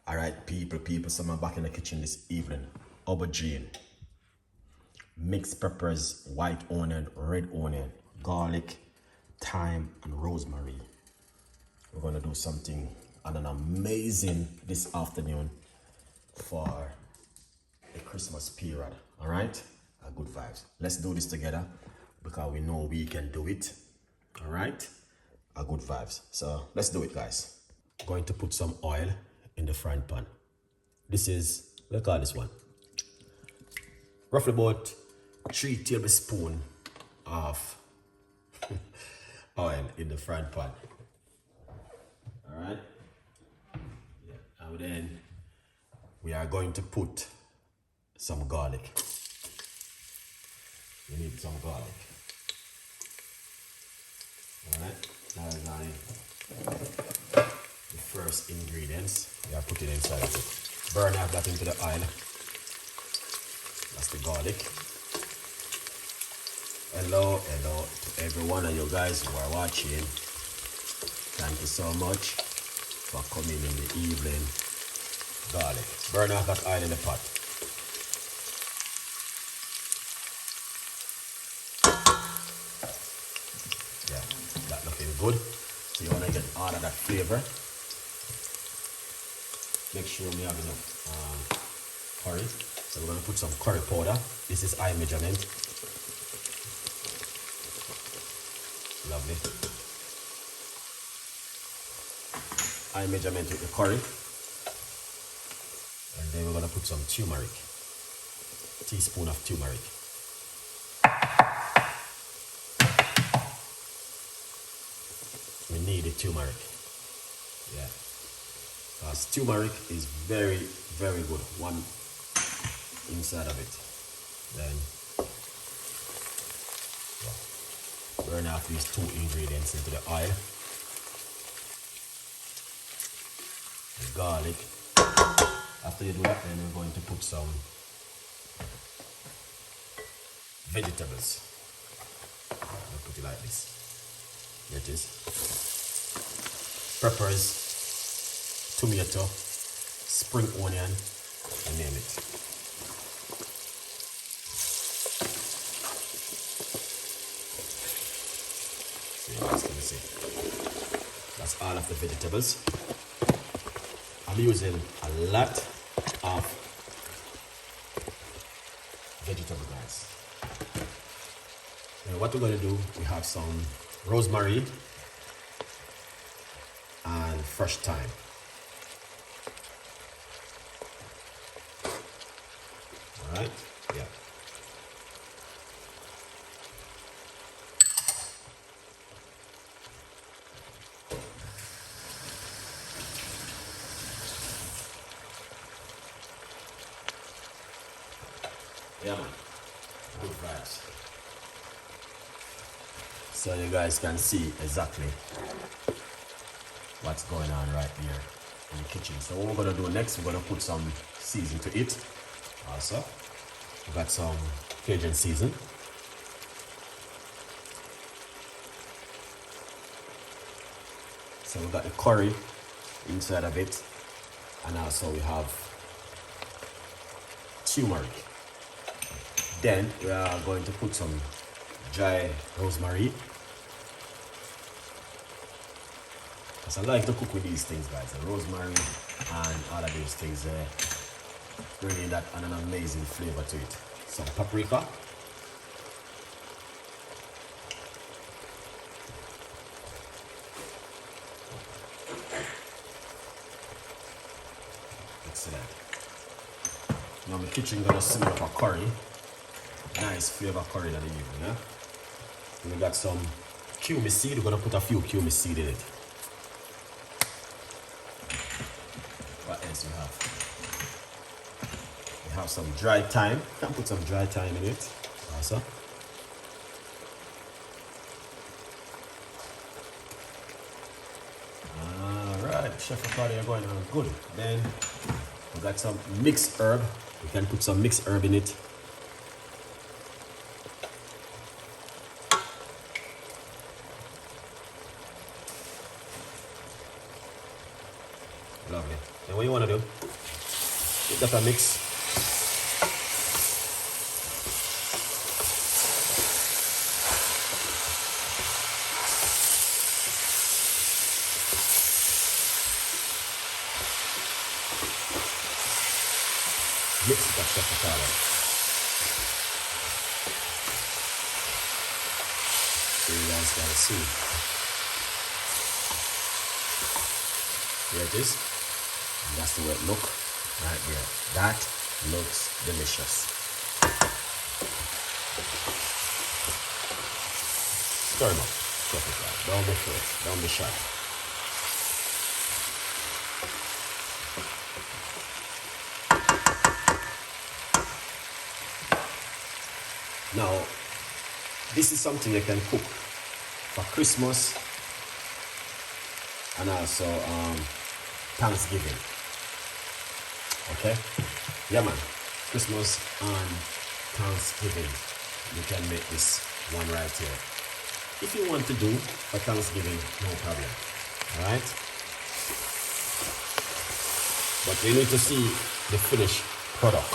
All right, people, so I'm back in the kitchen this evening. Aubergine, mixed peppers, white onion, red onion, garlic, thyme, and rosemary. We're gonna do something and an amazing this afternoon for the Christmas period. All right, good vibes. Let's do this together because we know we can do it. All right, good vibes. So let's do it, guys. Going to put some oil in the frying pan. This is, we'll call this one roughly about 3 tablespoons of oil in the frying pan. All right, and then we are going to put some garlic. We need some garlic. All right, that is the first ingredients. We are putting inside of it. Burn half that into the oil. That's the garlic. Hello to every one of you guys who are watching. Thank you so much for coming in the evening. Garlic. Burn off that oil in the pot. Yeah, that looking good. So you want to get all of that flavor. Make sure we have enough curry. So we're going to put some curry powder. This is eye measurement. Lovely. Eye measurement with the curry. And then we're going to put some turmeric. Teaspoon of turmeric. We need the turmeric. Yeah. Because turmeric is very, very good. One inside of it. Then burn off these 2 ingredients into the oil. The garlic. After you do that, then we're going to put some vegetables. I'll put it like this. Here it is. Peppers, tomato, spring onion, you name it. So you guys can see. That's all of the vegetables. I'm using a lot of vegetable, guys. Now what we're going to do, we have some rosemary and fresh thyme. All right, yeah. Yeah, man. Good vibes. So you guys can see exactly what's going on right here in the kitchen. So what we're gonna do next, we're gonna put some season to it. Also, we got some Cajun season. So we got the curry inside of it, and also we have turmeric. Then we are going to put some dry rosemary. Because I like to cook with these things, guys. The rosemary and all of these things bringing that and an amazing flavor to it. Some paprika. Excellent. Now my kitchen gonna simmer up a curry. Nice flavor curry that they use, yeah? And we got some cumin seed. We're gonna put a few cumin seed in it. What else we have? We have some dry thyme. Can put some dry thyme in it. Also. Alright, Chef Ricardo, you're going on good. Then we got some mixed herb. We can put some mixed herb in it. Lovely. And what you want wanna do, give that a mix. Mix it up, Chef Ricardo. So you guys gotta see. There it is. And that's the way it looks right there. That looks delicious. Stir them up. Chef Ricardo. Don't be afraid. Don't be shy. Now, this is something you can cook for Christmas and also Thanksgiving. Okay? Yeah, man. Christmas and Thanksgiving. You can make this one right here. If you want to do for Thanksgiving, no problem. Alright? But you need to see the finished product.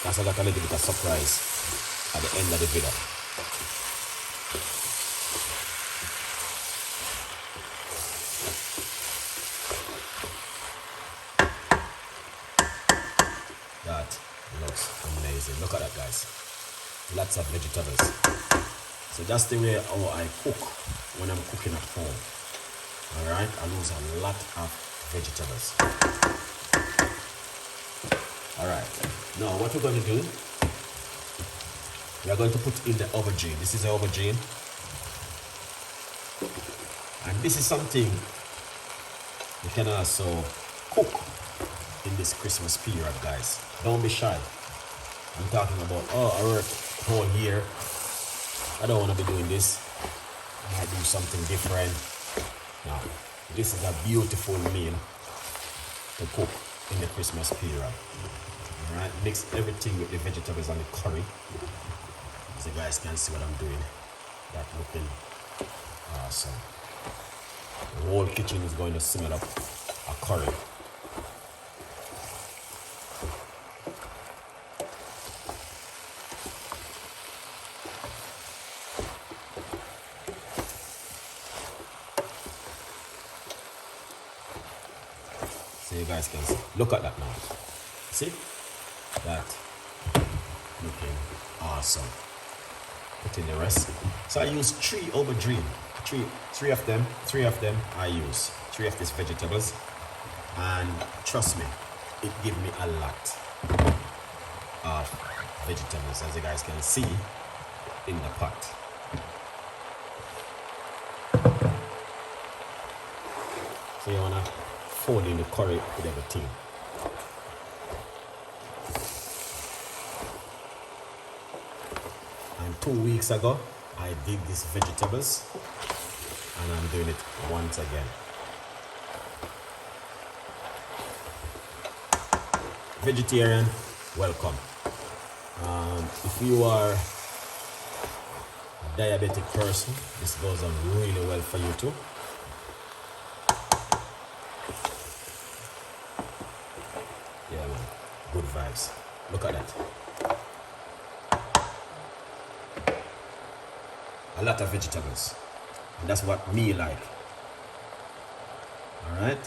That's I got a little bit of surprise at the end of the video. That looks amazing. Look at that, guys. Lots of vegetables. So that's the way how I cook when I'm cooking at home. Alright, I use a lot of vegetables. Alright, now what we're going to do, we are going to put in the aubergine. This is the aubergine. And this is something you can also cook in this Christmas period, guys. Don't be shy. I'm talking about, oh, I work whole year. I don't want to be doing this. I might do something different. Now, this is a beautiful meal to cook in the Christmas period. Alright, mix everything with the vegetables and the curry. So you guys can see what I'm doing. That looking awesome. The whole kitchen is going to smell up a curry. So you guys can see. Look at that now. See? That looking awesome. Put in the rest. So I use 3 aubergine. Three of them I use. 3 of these vegetables. And trust me, it gives me a lot of vegetables, as you guys can see in the pot. So you wanna fold in the curry with everything. And 2 weeks ago, I did these vegetables, and I'm doing it once again. Vegetarian, welcome. If you are a diabetic person, this goes on really well for you too. Yeah, man, good vibes. Look at that. A lot of vegetables, and that's what me like. All right.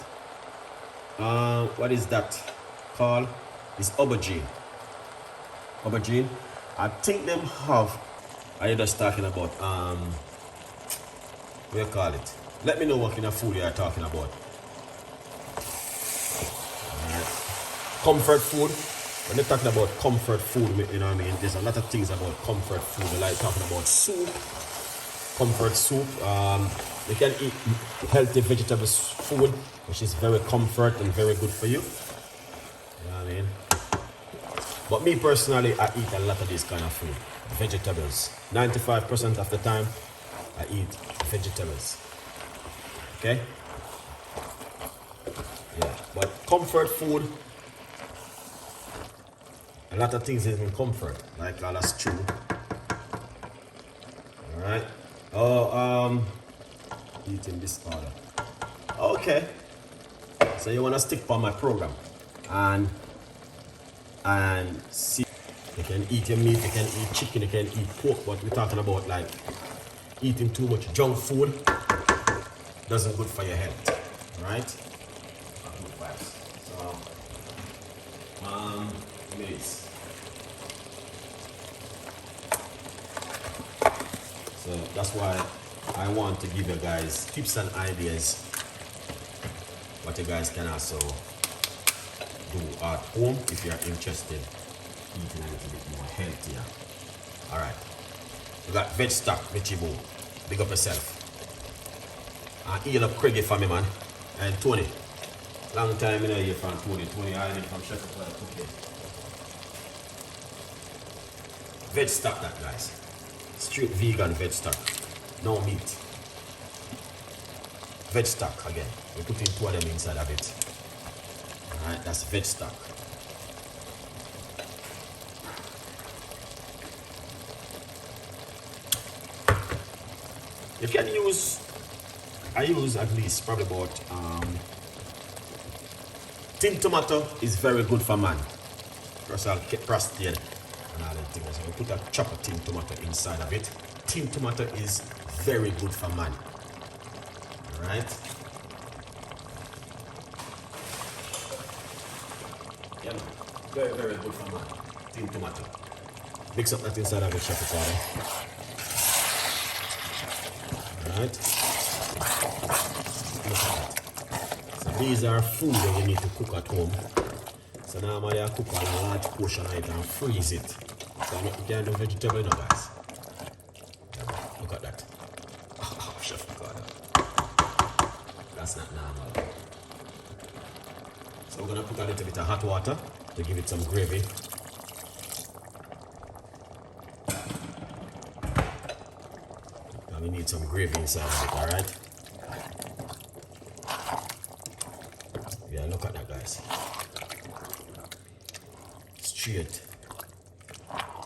What is that called? It's aubergine. Aubergine. I think them have. Are you just talking about what do you call it? Let me know what kind of food you are talking about. All right. Comfort food. When you're talking about comfort food, you know what I mean. There's a lot of things about comfort food. I like talking about soup. Comfort soup. You can eat healthy vegetable food, which is very comfort and very good for you. You know what I mean? But me personally, I eat a lot of this kind of food. Vegetables. 95% of the time, I eat vegetables. Okay? Yeah. But comfort food, a lot of things is in comfort, like all a stew. Alright. Oh, eating this order. Okay. So you wanna stick on my program. and see. You can eat your meat, you can eat chicken, you can eat pork, but we're talking about like eating too much junk food doesn't good for your health, right? Good vibes. So, maize. So that's why I want to give you guys tips and ideas what you guys can also do at home if you're interested in eating a little bit more healthier. Alright. We got veg stock, vegetable. Big up yourself. And heal up Craigie for me, man. And Tony. Long time in here from Tony. Tony Island from Chef Ricardo Cooking. Veg stock that, guys. Straight vegan veg stock. No meat. Veg stock again. We're putting 2 of them inside of it. Alright, that's veg stock. You can use, I use at least probably about, tin tomato is very good for man. Prostate and all the things. So we put a chop of tin tomato inside of it. Tin tomato is very good for man. Alright? Yeah, man. Very, very good for man. Tin tomato. Mix up that inside of it, Chef Ricardo. Alright? Look at that. So these are food that you need to cook at home. So normally I cook a large portion of it and freeze it. So you can do vegetable, you know, guys. Yeah, look at that. Oh, Chef Ricardo. That's not normal. So we're gonna put a little bit of hot water to give it some gravy. And we need some gravy inside of it, alright? Yeah, look at that, guys. Straight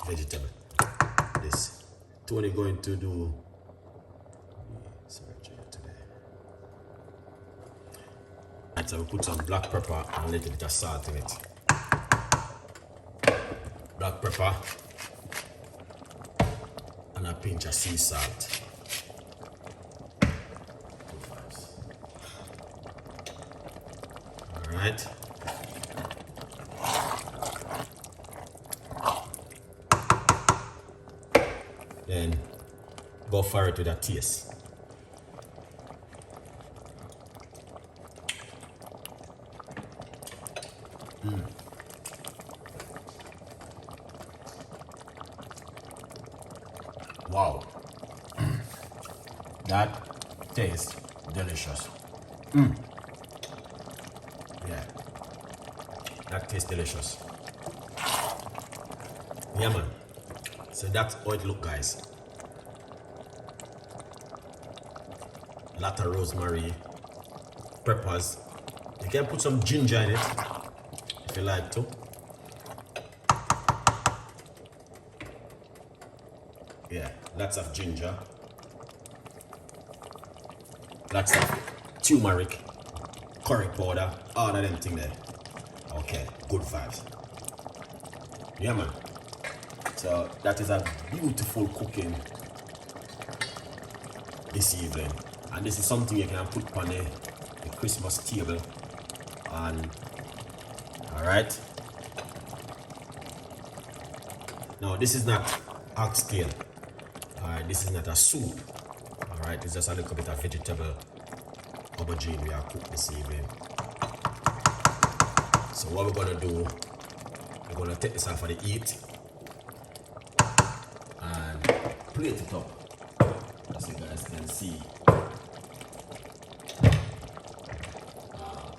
vegetable. This. Tony going to do surgery today. And so we put some black pepper and a little bit of salt in it. Black pepper and a pinch of sea salt. Alright. Then go for it with a taste. Wow. That tastes delicious. Yeah. That tastes delicious. Yeah, man. So that's how it look, guys. Lot of rosemary, peppers. You can put some ginger in it if you like to. Yeah, lots of ginger. Lots of turmeric, curry powder, all of them things there. Okay, good vibes. Yeah, man. So that is a beautiful cooking this evening. And this is something you can put on the Christmas table. And alright. Now this is not oxtail. Alright, this is not a soup. Alright, it's just a little bit of vegetable aubergine we are cooked this evening. So what we're gonna do, we're gonna take this off of the heat and plate it up, as you guys can see.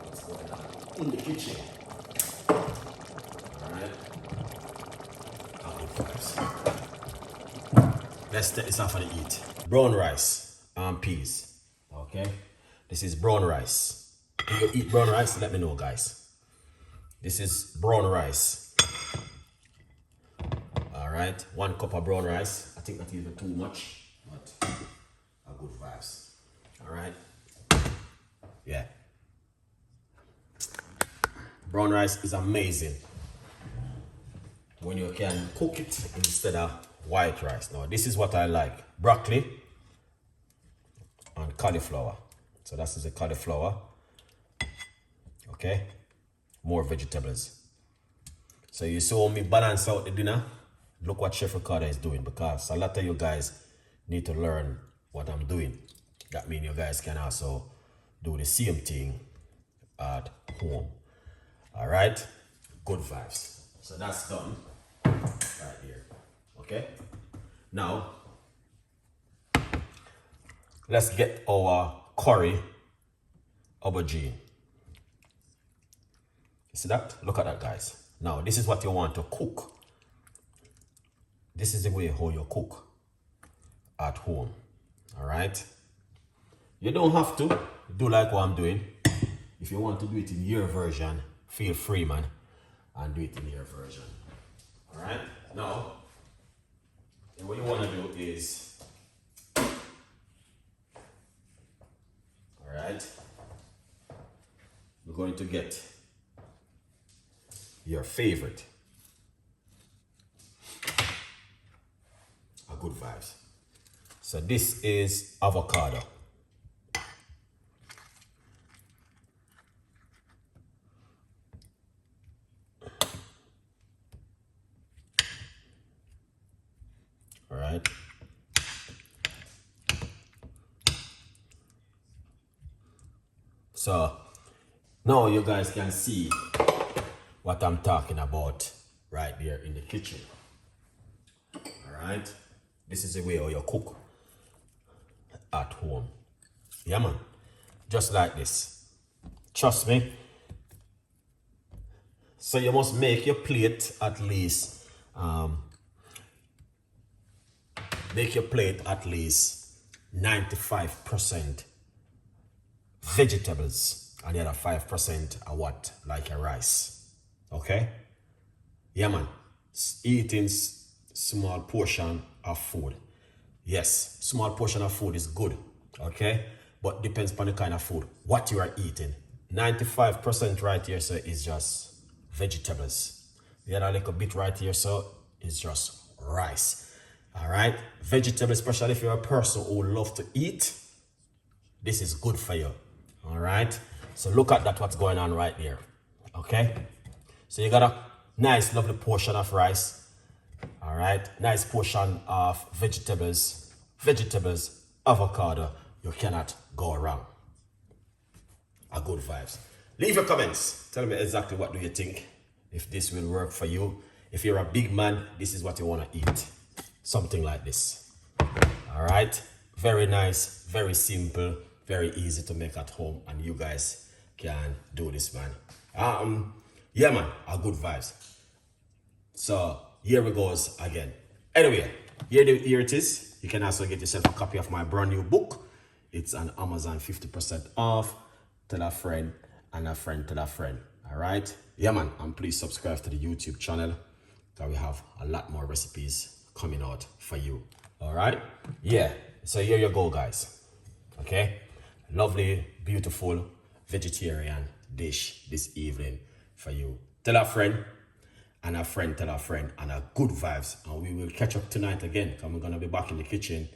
What's going on in the kitchen? Alright. Let's take this off of the heat. Brown rice and peas. Okay. This is brown rice. If you eat brown rice, let me know, guys. This is brown rice. Alright, 1 cup of brown rice. I think not even too much, but a good vibes. Alright. Yeah. Brown rice is amazing when you can cook it instead of white rice. Now, this is what I like. Broccoli and cauliflower. So that is the cauliflower. Okay. More vegetables. So you saw me balance out the dinner. Look what Chef Ricardo is doing, because a lot of you guys need to learn what I'm doing. That means you guys can also do the same thing at home. All right. Good vibes. So that's done right here. Okay. Now, let's get our curry aubergine. See that? Look at that, guys. Now, this is what you want to cook. This is the way how you cook at home. All right? You don't have to do like what I'm doing. If you want to do it in your version, feel free, man, and do it in your version. All right? Now, what you want to do is, all right, we're going to get your favorite. A good vibes. So this is avocado. All right. So now you guys can see what I'm talking about right there in the kitchen. All right. This is the way how you cook at home. Yeah, man. Just like this. Trust me. So you must make your plate at least, make your plate at least 95% vegetables, and the other 5% are what? Like a rice. Okay? Yeah, man. Eating small portion of food. Yes, small portion of food is good. Okay? But depends upon the kind of food. What you are eating. 95% right here, so is just vegetables. The other little bit right here, so is just rice. All right? Vegetables, especially if you're a person who loves to eat, this is good for you. All right? So look at that, what's going on right there. Okay? So you got a nice, lovely portion of rice. All right? Nice portion of vegetables. Vegetables, avocado. You cannot go wrong. A good vibes. Leave your comments. Tell me exactly what do you think. If this will work for you. If you're a big man, this is what you want to eat. Something like this. All right? Very nice, very simple, very easy to make at home. And you guys can do this, man. Yeah, man, a good vibes. So here we goes again. Anyway, here it is. You can also get yourself a copy of my brand new book. It's on Amazon, 50% off. Tell a friend and a friend tell a friend. All right? Yeah, man. And please subscribe to the YouTube channel, because we have a lot more recipes coming out for you. All right? Yeah. So here you go, guys. Okay? Lovely, beautiful vegetarian dish this evening for you. Tell a friend and a friend tell a friend, and a good vibes. And we will catch up tonight again, because we're going to be back in the kitchen